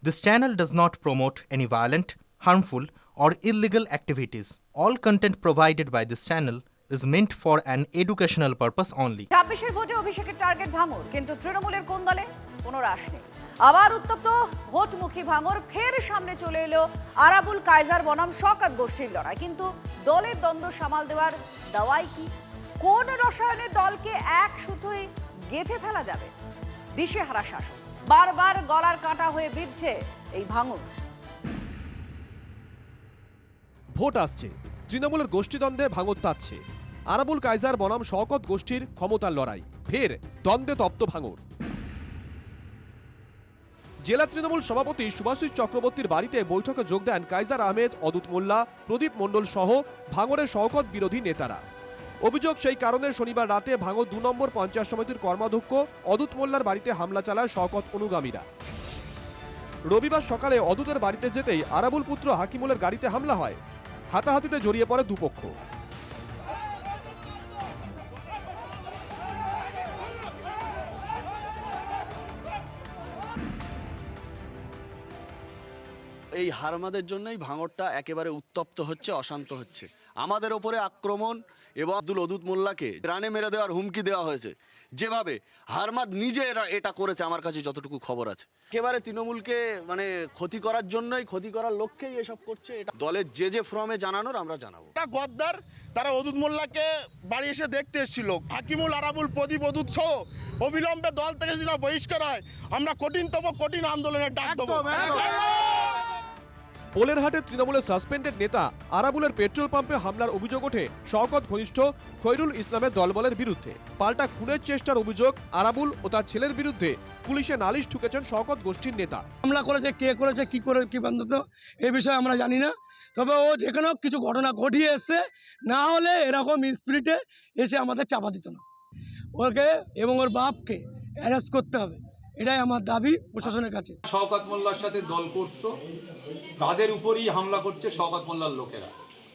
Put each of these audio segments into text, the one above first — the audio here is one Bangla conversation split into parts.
This channel does not promote any violent, harmful, or illegal activities. All content provided by this channel is meant for an educational purpose only. 26-এর ভোটে অভিষেকের টার্গেট ভাঙর, কিন্তু তৃণমূলের কোন দলে কোনো রাশ নেই। আবার উত্তপ্ত ভোটমুখী ভাঙর, ফের সামনে চলে এলো আরাবুল কায়জার বনাম শওকত গোষ্ঠীর লড়াই। কিন্তু দলের দ্বন্দ্ব সামাল দেওয়ার দাওয়াই কি? কোন রসায়নের দলকে এক সুতোয় গেঁথে ফেলা যাবে? দিশেহারা শাসক, বারবার গলার কাঁটা হয়ে বিঁধছে এই ভাঙর। ভোট আসছে, তৃণমূলের গোষ্ঠীদ্বন্দ্বে ভাঙর তাচ্ছে। আরাবুল কায়জার বনাম শওকত গোষ্ঠীর ক্ষমতার লড়াই, ফের দ্বন্দ্বে তপ্ত ভাঙর। জেলা তৃণমূল সভাপতি সুভাষিস চক্রবর্তীর বাড়িতে বৈঠকে যোগ দেন কায়জার আহমেদ, অদূত মোল্লা, প্রদীপ মণ্ডল সহ ভাঙরের শওকত বিরোধী নেতারা। অভিযোগ, সেই কারণে শনিবার রাতে ভাঙর 2 নম্বর পঞ্চায়েত সমিতির কর্মাধ্যক্ষ অদূত মোল্লার বাড়িতে হামলা চালায় শওকত অনুগামীরা। রবিবার সকালে অদূতের বাড়িতে যেতেই আরাবুল পুত্র হাকিমুলের গাড়িতে হামলা হয়। হাতাহাতিতে জড়িয়ে পড়ে দুপক্ষ। এই হারমাদের জন্যই ভাঙরটা একেবারে উত্তপ্ত হচ্ছে, অশান্ত হচ্ছে। আমাদের ওপরে আক্রমণ এবং আব্দুল অদূত মোল্লাকে রানে মেরে দেওয়ার হুমকি দেওয়া হয়েছে। যেভাবে হারমাদ নিজে এটা করেছে, আমার কাছে যতটুকু খবর আছে, একেবারে তৃণমূলকে মানে ক্ষতি করার জন্যই, ক্ষতি করার লক্ষ্যেই এসব করছে। এটা দলের যে ফর্মে জানানোর আমরা জানাবো। গদ্দার তারা অদূত মোল্লাকে বাড়ি এসে দেখতে এসেছিল। হাকিমুল, আরাবুল, প্রদীপ, অদূত সহ অবিলম্বে দল থেকে যদি বহিষ্কার হয়, আমরা কঠিন আন্দোলনের ডাক দেবো। পোলেরহাটে তৃণমূলের সাসপেন্ডেড নেতা আরাবুলের পেট্রোল পাম্পে হামলার অভিযোগ ওঠে শওকত ঘনিষ্ঠ খৈরুল ইসলামের দলবলের বিরুদ্ধে। পাল্টা খুনের চেষ্টার অভিযোগ আরাবুল ও তার ছেলের বিরুদ্ধে পুলিশে নালিশ ঠুকেছেন শওকত গোষ্ঠীর নেতা। হামলা করেছে, কে করেছে, কি বান্ধব, এই বিষয়ে আমরা জানি না। তবে ও যেখানে কিছু ঘটনা ঘটিয়ে এসছে, না হলে এরকম স্পিরিটে এসে আমাদের চাপা দিত না। ওকে এবং ওর বাপকে অ্যারেস্ট করতে হবে, এটাই আমার দাবি প্রশাসনের কাছে। শওকত মোল্লার সাথে দল করতো, তাদের উপরই হামলা করছে শওকত মোল্লার লোকেরা।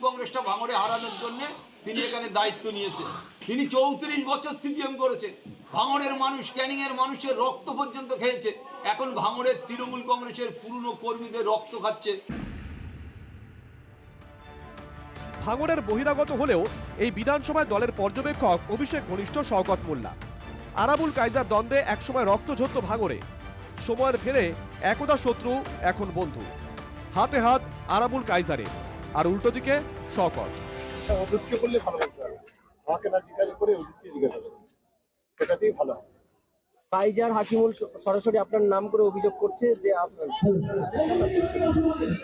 কংগ্রেসটা ভাঙড়ে হারানোর জন্য তিনি এখানে দায়িত্ব নিয়েছেন। তিনি 34 বছর সিপিএম করেছে। ভাঙড়ের মানুষ, ক্যানিং এর মানুষের রক্ত পর্যন্ত খেয়েছে। এখন ভাঙড়ের তৃণমূল কংগ্রেসের পুরনো কর্মীদের রক্ত খাচ্ছে। ভাঙড়ের বহিরাগত হলেও এই বিধানসভায় দলের পর্যবেক্ষক অভিষেক ঘনিষ্ঠ শওকত মোল্লা। আরাবুল কায়জার দ্বন্দ্বে একসময় রক্ত ঝরত ভাঙড়ে। সময়ের ফেরে একদা শত্রু, এখন বন্ধু। হাতে হাত আরাবুল কায়জারে, আর উল্টো দিকে শওকত। কায়জার হাকিমুল সরাসরি আপনার নাম করে অভিযোগ করছে যে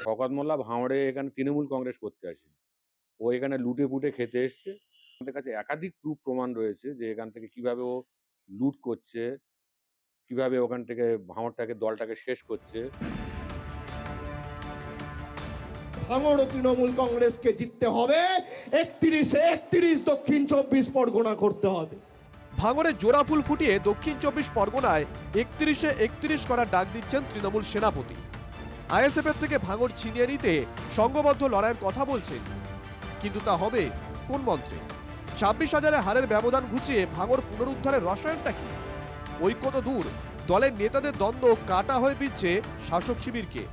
শওকত মোল্লা ভাঙড়ে এখানে তৃণমূল কংগ্রেস করতে আসে। ও এখানে লুটে পুটে খেতে এসছে। আমাদের কাছে একাধিক প্রুফ প্রমাণ রয়েছে যে এখান থেকে কিভাবে ও লুট করছে, কিভাবে ওখান থেকে ভাঙড়টাকে, দলটাকে শেষ করছে। ভাঙড় তৃণমূল কংগ্রেসকে জিততে হবে, 31 দক্ষিণ 24 পরগনা করতে হবে। ভাঙড়ে জোড়া ফুল ফুটিয়ে দক্ষিণ 24 পরগনায় 31 করার ডাক দিচ্ছেন তৃণমূল সেনাপতি। আইএসএফ এর থেকে ভাঙড় ছিনিয়ে নিতে সংঘবদ্ধ লড়াইয়ের কথা বলছেন, কিন্তু তা হবে কোন মন্ত্রে? 26,000 হারের ব্যবধান ঘুচিয়ে ভাঙড় পুনরুদ্ধারের রসায়নটা কি? ঐক্য তো দূর, দলের নেতাদের দ্বন্দ্ব কাটা হয়ে বিচ্ছে শাসক শিবিরকে।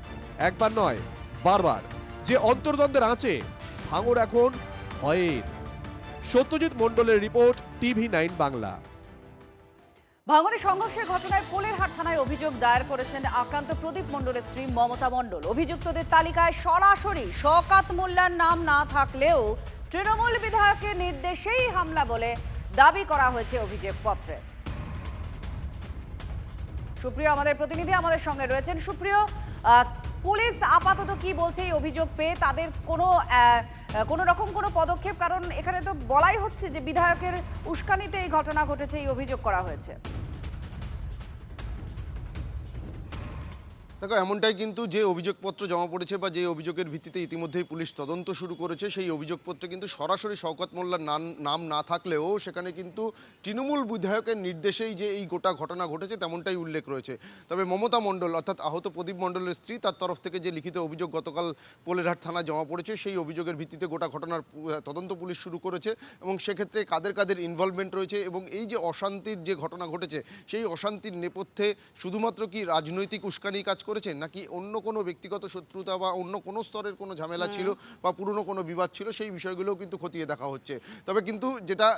একবার নয়, বারবার। যে অন্তর্দ্বন্দ্বের আঁচে ভাঙড় এখন ভয়ের। সত্যজিৎ মণ্ডলের রিপোর্ট, TV9 বাংলা। ভাঙড়ে সংঘর্ষের ঘটনায় পোলেরহাট থানায় অভিযোগ দায়ের করেছেন আক্রান্ত প্রদীপ মণ্ডলের স্ত্রী মমতা মণ্ডল। অভিযুক্তদের তালিকায় সরাসরি শওকত মোল্লার নাম না থাকলেও তৃণমূল বিধায়কের নির্দেশেই হামলা বলে দাবি করা হয়েছে অভিযোগপত্রে। সুপ্রিয় আমাদের প্রতিনিধি আমাদের সঙ্গে রয়েছেন। সুপ্রিয়, পুলিশ আপাতত কি বলছে এই অভিযোগ পেয়ে? তাদের কোনো রকম কোনো পদক্ষেপ? কারণ এখানে তো বলাই হচ্ছে যে বিধায়কের উস্কানিতে এই ঘটনা ঘটেছে, এই অভিযোগ করা হয়েছে। দেখো, এমনটাই কিন্তু যে অভিযোগপত্র জমা পড়েছে বা যে অভিযোগের ভিত্তিতে ইতিমধ্যেই পুলিশ তদন্ত শুরু করেছে, সেই অভিযোগপত্রে কিন্তু সরাসরি শওকত মোল্লার নাম না থাকলেও সেখানে কিন্তু তৃণমূল বিধায়কের নির্দেশেই যে এই গোটা ঘটনা ঘটেছে তেমনটাই উল্লেখ রয়েছে। তবে মমতা মণ্ডল, অর্থাৎ আহত প্রদীপ মণ্ডলের স্ত্রী, তার তরফ থেকে যে লিখিত অভিযোগ গতকাল পোলেরহাট থানায় জমা পড়েছে, সেই অভিযোগের ভিত্তিতে গোটা ঘটনার তদন্ত পুলিশ শুরু করেছে এবং সেক্ষেত্রে কাদের ইনভলভমেন্ট রয়েছে এবং এই যে অশান্তির যে ঘটনা ঘটেছে, সেই অশান্তির নেপথ্যে শুধুমাত্র কি রাজনৈতিক উস্কানি কাজ করেছেন, নাকি অন্য কোনো ব্যক্তিগত শত্রুতা বা অন্য কোনো স্তরের কোনো ঝামেলা ছিল বা পুরনো কোনো বিবাদ ছিল, সেই বিষয়গুলোও কিন্তু খতিয়ে দেখা হচ্ছে। তবে কিন্তু যেটা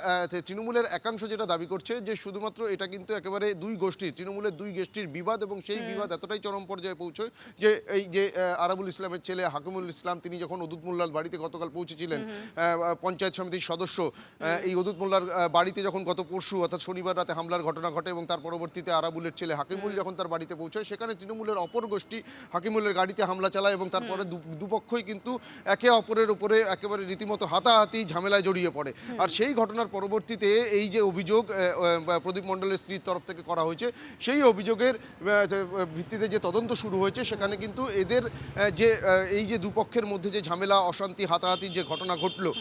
তৃণমূলের একাংশ যেটা দাবি করছে যে শুধুমাত্র এটা কিন্তু একেবারে দুই গোষ্ঠী, তৃণমূলের দুই গোষ্ঠীর বিবাদ, এবং সেই বিবাদ এতটাই চরম পর্যায়ে পৌঁছয় যে এই যে আরাবুল ইসলামের ছেলে হাকিমুল ইসলাম, তিনি যখন অদূত মোল্লার বাড়িতে গতকাল পৌঁছেছিলেন, পঞ্চায়েত সমিতির সদস্য, এই অদূত মোল্লার বাড়িতে যখন গত পরশু অর্থাৎ শনিবার রাতে হামলার ঘটনা ঘটে এবং তার পরবর্তীতে আরাবুলের ছেলে হাকিমুল যখন তার বাড়িতে পৌঁছায়, সেখানে তৃণমূলের অপর গোষ্ঠী হাকিমুলের গাড়িতে হামলা চালায় এবং তারপরে দুপক্ষই কিন্তু একে অপরের উপরে একেবারে রীতিমতো হাতাহাতি ঝামেলায় জড়িয়ে পড়ে। আর সেই ঘটনার পরবর্তীতে এই যে অভিযোগ প্রদীপ মণ্ডলের স্ত্রীর তরফ থেকে করা হয়েছে, সেই অভিযোগের ভিত্তিতে যে তদন্ত শুরু হয়েছে, সেখানে কিন্তু এদের যে এই যে দুপক্ষের মধ্যে যে ঝামেলা, অশান্তি, হাতাহাতির যে ঘটনা ঘটলো,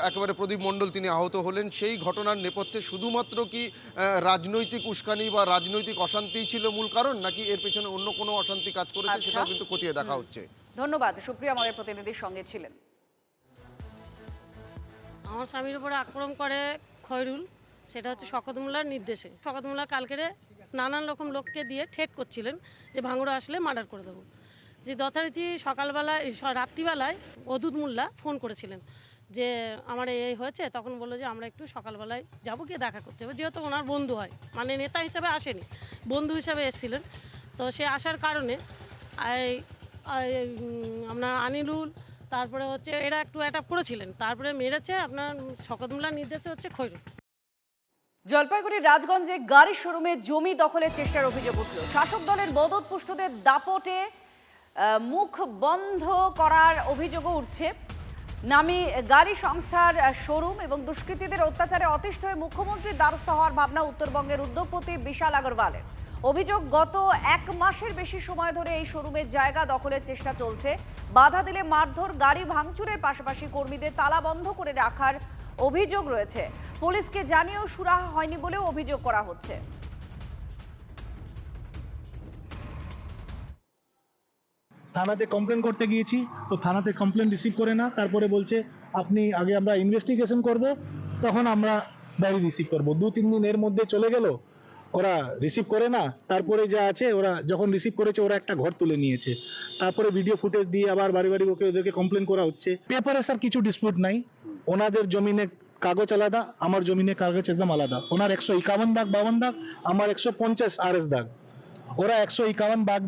একেবারে প্রদীপ মণ্ডল তিনি আহত হলেন, সেই ঘটনার নেপথ্যে শুধুমাত্র কি রাজনৈতিক উস্কানি বা রাজনৈতিক অশান্তি ছিল মূল কারণ, নাকি এর পেছনে অন্য কোনো অশান্তি কাজ করেছে, সেটাও কিন্তু খতিয়ে দেখা হচ্ছে। ধন্যবাদ। সুপ্রিয়া আমাদের প্রতিনিধির সঙ্গে ছিলেন। আমার স্বামীর উপরে আক্রমণ করে খয়রুল, সেটা হচ্ছে শকত মোল্লার নির্দেশে। শকত মোল্লা কালকেরে নানান রকম লোককে দিয়ে ঠেট করছিলেন যে ভাঙড়ে আসলে মার্ডার করে দেবো। যে যথারীতি সকালবেলায় রাত্রিবেলায় অদূত মোল্লা ফোন করেছিলেন যে আমার এই হয়েছে, তখন বললো যে আমরা একটু সকালবেলায় যাবো, গিয়ে দেখা করতে হবে। যেহেতু ওনার বন্ধু হয়, মানে নেতা হিসাবে আসেনি, বন্ধু হিসাবে এসেছিলেন, তো সে আসার কারণে আপনার আনিলুল, তারপরে হচ্ছে এরা একটু অ্যাটাক করেছিলেন, তারপরে মেরেছে আপনার শকত মোল্লার নির্দেশে হচ্ছে খয়রুল। জলপাইগুড়ির রাজগঞ্জে গাড়ি শোরুমে জমি দখলের চেষ্টার অভিযোগ উঠল। শাসক দলের মদতপুষ্টদের দাপটে মুখ বন্ধ করার অভিযোগও উঠছে। নামি গাড়ি সংস্থার শোরুম এবং দুষ্কৃতীদের অত্যাচারে অতিষ্ঠ হয়ে মুখ্যমন্ত্রীর দ্বারস্থ হওয়ার ভাবনা উত্তরবঙ্গের উদ্যোগপতি বিশাল আগরওয়ালের। অভিযোগ, গত 1 মাসের বেশি সময় ধরে এই শোরুমের জায়গা দখলের চেষ্টা চলছে। বাধা দিলে মারধর, গাড়ি ভাঙচুরের পাশাপাশি কর্মীদের তালা বন্ধ করে রাখার অভিযোগ রয়েছে। পুলিশকে জানিয়েও সুরাহা হয়নি বলেও অভিযোগ করা হচ্ছে। থানাতে কমপ্লেন করতে গিয়েছি, তো থানাতে কমপ্লেন রিসিভ করে না, তারপরে বলছে আপনি আগে আমরা ইনভেস্টিগেশন করব, তখন আমরা ডায়েরি রিসিভ করব। 2-3 দিন এর মধ্যে চলে গেল, ওরা রিসিভ করে না। তারপরে যা আছে, ওরা যখন রিসিভ করেছে ওরা একটা ঘর তুলে নিয়েছে, তারপরে ভিডিও ফুটেজ দিয়ে আবার বাড়ি বাড়ি ওদেরকে কমপ্লেন করা হচ্ছে। পেপারে স্যার কিছু ডিসপিউট নাই, ওনাদের জমিনে কাগজ আলাদা, আমার জমিনে কাগজ একদম আলাদা। ওনার 151 দাগ 52 দাগ, আমার 150 RS দাগ। ওরা 151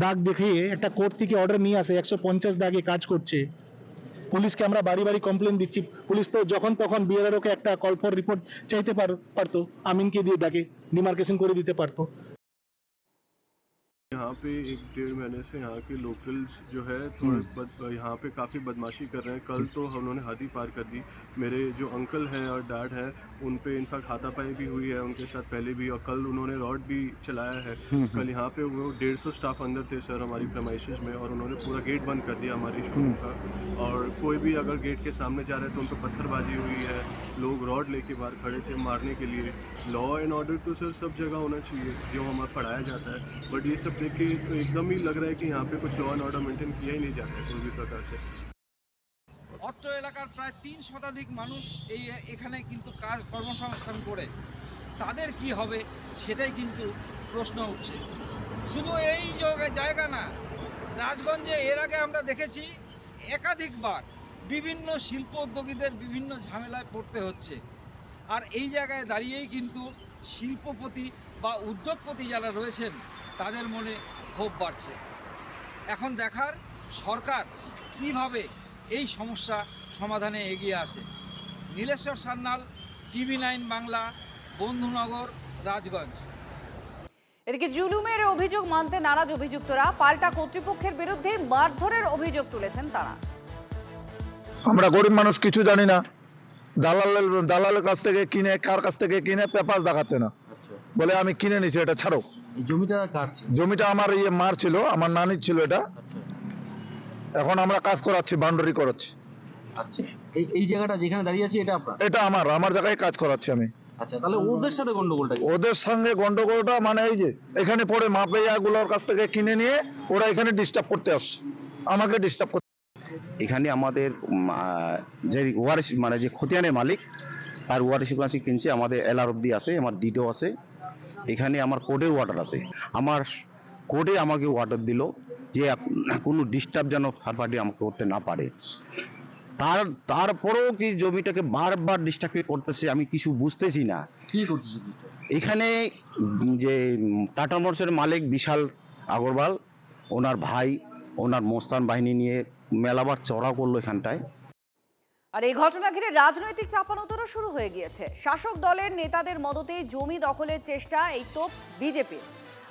দাগ দেখিয়ে একটা কোর্ট থেকে অর্ডার নিয়ে আসে, 150 দাগে কাজ করছে। পুলিশকে আমরা বাড়ি বাড়ি কমপ্লেন দিচ্ছি, পুলিশ তো যখন তখন বিএলআরওকে একটা কল ফর রিপোর্ট চাইতে পারতো, আমিনকে দিয়ে ডাকে ডিমার্কেশন করে দিতে পারতো। यहाँ पे 1-1.5 महीने से यहाँ के लोकल्स जो है थोड़े यहाँ पे काफ़ी बदमाशी कर रहे हैं। कल तो उन्होंने हद ही पार कर दी। मेरे जो अंकल हैं और डैड हैं उन पे इनफैक्ट हाथापाई भी हुई है उनके साथ पहले भी, और कल उन्होंने रॉड भी चलाया है। कल यहाँ पे वो 150 स्टाफ अंदर थे सर हमारी प्रेमाइसेस में, और उन्होंने पूरा गेट बंद कर दिया हमारी शोरूम का। और कोई भी अगर गेट के सामने जा रहे हैं तो उन पर पत्थरबाजी हुई है, लोग रॉड लेके बाहर खड़े थे मारने के लिए। लॉ एंड ऑर्डर तो सर सब जगह होना चाहिए जो हमें पढ़ाया जाता है, बट ये सब देख के तो एकदम ही लग रहा है कि यहाँ पे कुछ लॉ एंड ऑर्डर मेंटेन किया ही नहीं जाता है कोई भी प्रकार से। অত্র এলাকার প্রায় 3 শতাধিক মানুষ এখানে কিন্তু কর্মসংস্থান করে, তাদের কি হবে সেটাই কিন্তু প্রশ্ন উঠছে। শুধু এই জায়গা না, রাজগঞ্জে এর আগে আমরা দেখেছি একাধিকবার বিভিন্ন শিল্প উদ্যোগীদের বিভিন্ন ঝামেলায় পড়তে হচ্ছে। আর এই জায়গায় দাঁড়িয়েই কিন্তু শিল্পপতি বা উদ্যোগপতি যারা রয়েছেন তাদের মনে ক্ষোভ বাড়ছে। এখন দেখার সরকার কিভাবে এই সমস্যা সমাধানে এগিয়ে আসে। নীলেশ্বর সান্যাল, TV9 বাংলা, বন্ধুনগর, রাজগঞ্জ। এদিকে জুলুমের অভিযোগ মানতে নারাজ অভিযুক্তরা, পাল্টা কর্তৃপক্ষের বিরুদ্ধে মারধরের অভিযোগ তুলেছেন তারা। আমরা গরিব মানুষ কিছু জানি না, দালালের কাছ থেকে কিনে, কার কাছ থেকে কিনে পেপার দেখাচ্ছে না, বলে আমি কিনে নিছি, এটা ছাড়ো। জমিটা কার ছিল? জমিটা আমার মার ছিল, আমার নানির ছিল এটা। এখন আমরা কাজ করাচ্ছি, বাউন্ডারি করাচ্ছি। আচ্ছা, এই জায়গাটা যেখানে দাঁড়িয়ে আছে এটা আপনার? এটা আমার জায়গায় কাজ করাচ্ছি আমি। আচ্ছা, তাহলে ওদের সাথে গন্ডগোলটা কি? ওদের সঙ্গে গন্ডগোলটা মানে এই যে এখানে পরে মাপেয়াগুলোর কাছ থেকে কিনে নিয়ে ওরা এখানে ডিস্টার্ব করতে আসছে, আমাকে ডিস্টার্ব করতে। এখানে আমাদের যে ওয়ারিশ মানে যে খতিয়ানের মালিক, তার ওয়ারিশ কিনছে, আমাদের এলআর অব্দি আছে, আমার ডিডো আছে, এখানে আমার কোর্টের ওয়ার্ডার আছে। আমার কোর্টে আমাকে অর্ডার দিল যে কোনো ডিস্টার্ব যেন থার্ড পার্টি আমাকে করতে না পারে। তারপরেও কি জমিটাকে বারবার ডিস্টার্ব করতেছে, আমি কিছু বুঝতেছি না কি করতেছে। এখানে যে টাটা মোটরসের মালিক বিশাল আগরওয়াল, ওনার ভাই, ওনার মোস্তান বাহিনী নিয়ে মেলাবার চড়া করলো এখানটায়। আর এই ঘটনা ঘিরে রাজনৈতিক চাপানোতরও শুরু হয়ে গিয়েছে। শাসক দলের নেতাদের মদতে জমি দখলের চেষ্টা, এই তো বিজেপি।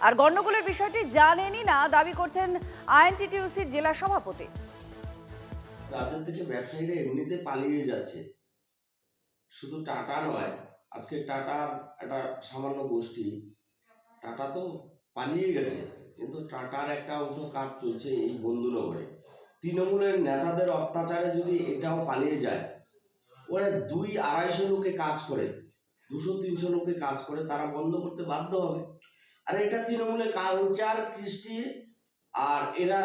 আর গন্ডগোলের বিষয়টি জানেনই না দাবি করছেন আইএনটিটিইউসির জেলা সভাপতি। রাজ্য থেকে ব্যবসায়ীরা এমনিতে পালিয়ে যাচ্ছে, শুধু টাটা নয়, আজকে টাটার একটা সামান্য গোষ্ঠী, টাটা তো পালিয়ে গেছে, কিন্তু টাটার একটা অংশ কাজ চলছে এই বন্ধুনগরে। তৃণমূলের নেতাদের অত্যাচারে যদি এটাও পালিয়ে যায়, ওরা 200-250 লোকে কাজ করে, 200-300 লোকে কাজ করে, তারা বন্ধ করতে বাধ্য হবে। আর এটা তৃণমূলের কালচার, কৃষ্টি, আর এরা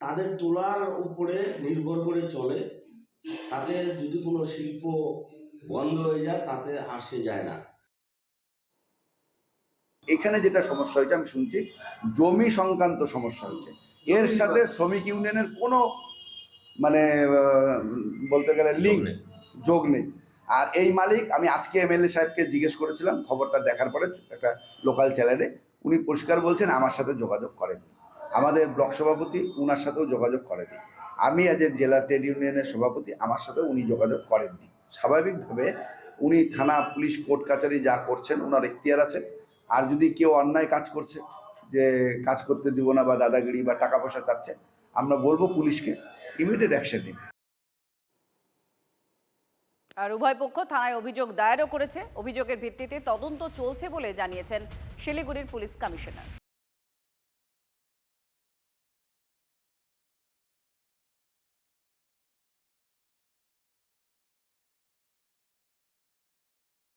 তাদের তোলার উপরে নির্ভর করে চলে। তাতে যদি কোনো শিল্প বন্ধ হয়ে যায় তাতে আসে যায় না। এখানে যেটা সমস্যা হয়েছে আমি শুনছি জমি সংক্রান্ত সমস্যা হয়েছে, এর সাথে শ্রমিক ইউনিয়নের কোনো মানে বলতে গেলে লিঙ্ক যোগ নেই। আর এই মালিক, আমি আজকে এমএলএ সাহেবকে জিজ্ঞেস করেছিলাম খবরটা দেখার পরে একটা লোকাল চ্যানেলে, উনি পরিষ্কার বলছেন আমার সাথে যোগাযোগ করেননি, আমাদের ব্লক সভাপতি উনার সাথেও যোগাযোগ করেনি, আমি আজ জেলা ট্রেড ইউনিয়নের সভাপতি, আমার সাথেও উনি যোগাযোগ করেননি। স্বাভাবিকভাবে উনি থানা, পুলিশ, কোর্ট কাছারি যা করছেন ওনার এখতিয়ার আছে। আর যদি কেউ অন্যায় কাজ করছে, যে কাজ করতে দিব না বা দাদাগিরি বা টাকা পয়সা চাচ্ছে, আমরা বলবো পুলিশকে ইমিডিয়েট অ্যাকশন নিতে। আর উভয় পক্ষ থানায় অভিযোগ দায়েরও করেছে। অভিযোগের ভিত্তিতে তদন্ত চলছে বলে জানিয়েছেন শিলিগুড়ির পুলিশ কমিশনার।